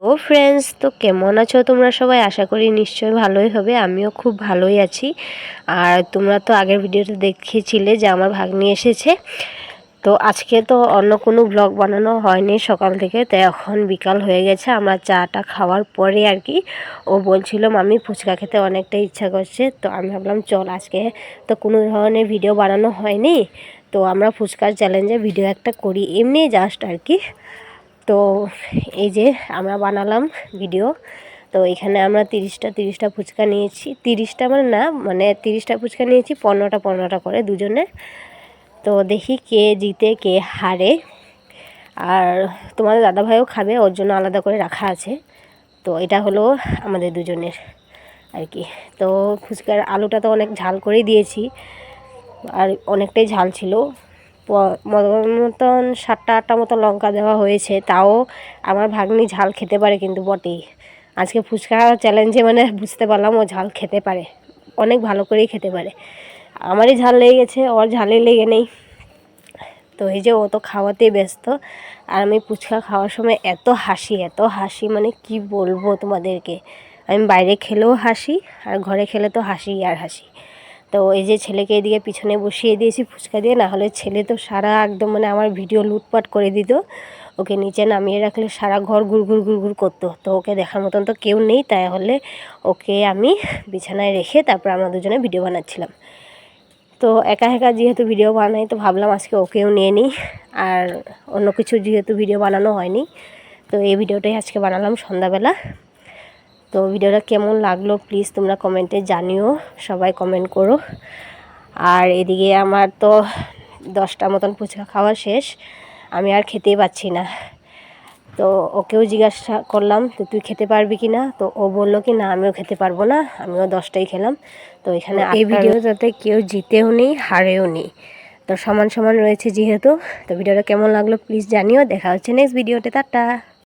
ও friends, তো কেমন আছো তোমরা সবাই? আশা করি নিশ্চয়ই ভালোই হবে। আমিও খুব ভালোই আছি। আর তোমরা তো আগের ভিডিওতে দেখেছিলে যে আমার ভাগ্নি এসেছে। তো আজকে তো অন্য কোনো ব্লগ বানানো হয়নি সকাল থেকে, তো এখন বিকাল হয়ে গেছে। আমরা চাটা খাওয়ার পরে আর কি ও বলছিল মামি ফুচকা খেতে অনেকটা ইচ্ছা করছে। তো আমি ভাবলাম চল, আজকে তো কোনো ধরনের ভিডিও বানানো হয়নি, তো আমরা ফুচকার চ্যালেঞ্জে ভিডিও একটা করি, এমনি জাস্ট আর কি। তো এই যে আমরা বানালাম ভিডিও। তো এখানে আমরা তিরিশটা ফুচকা নিয়েছি। 30টা মানে না, মানে 30টা ফুচকা নিয়েছি, 15টা করে দুজনে। তো দেখি কে জিতে কে হারে। আর তোমাদের দাদাভাইও খাবে, ওর জন্য আলাদা করে রাখা আছে। তো এটা হলো আমাদের দুজনের আর কি। তো ফুচকার আলুটা তো অনেক ঝাল করেই দিয়েছি, আর অনেকটাই ঝাল ছিল। মতন 7টা-8টা মতো লঙ্কা দেওয়া হয়েছে। তাও আমার ভাগ্নি ঝাল খেতে পারে কিন্তু বটেই। আজকে ফুচকা চ্যালেঞ্জে মানে বুঝতে পারলাম ও ঝাল খেতে পারে, অনেক ভালো করেই খেতে পারে। আমারই ঝাল লেগে গেছে, ওর ঝালে লেগে নেই। তো এই যে ও তো খাওয়াতেই ব্যস্ত, আর আমি ফুচকা খাওয়ার সময় এত হাসি মানে কি বলবো তোমাদেরকে। আমি বাইরে খেলেও হাসি, আর ঘরে খেলে তো হাসি আর হাসি। তো এই যে ছেলেকে এদিকে পিছনে বসিয়ে দিয়েছি ফুচকা দিয়ে, না হলে ছেলে তো সারা একদম মানে আমার ভিডিও লুটপাট করে দিত। ওকে নিচে নামিয়ে রাখলে সারা ঘর ঘুরঘুর করতো। তো ওকে দেখার মতন তো কেউ নেই, তাই হলে ওকে আমি বিছানায় রেখে তারপর আমরা দুজনে ভিডিও বানাচ্ছিলাম। তো একা একা যেহেতু ভিডিও বানাই, তো ভাবলাম আজকে ওকেও নিয়ে নিই। আর অন্য কিছু যেহেতু ভিডিও বানানো হয়নি, তো এই ভিডিওটাই আজকে বানালাম সন্ধ্যাবেলা। তো ভিডিওটা কেমন লাগলো প্লিজ তোমরা কমেন্টে জানিও, সবাই কমেন্ট করো। আর এদিকে আমার তো 10টা মতন ফুচকা খাওয়া শেষ, আমি আর খেতেই পাচ্ছি না। তো ওকেও জিজ্ঞাসা করলাম তো তুই খেতে পারবি কি না, তো ও বললো কি না আমিও খেতে পারবো না, আমিও 10টাই খেলাম। তো এখানে এই ভিডিওটাতে কেউ জিতেও নেই হারেও নেই, তো সমান সমান রয়েছে যেহেতু। তো ভিডিওটা কেমন লাগলো প্লিজ জানিও। দেখা হচ্ছে নেক্সট ভিডিওতে, টাটা।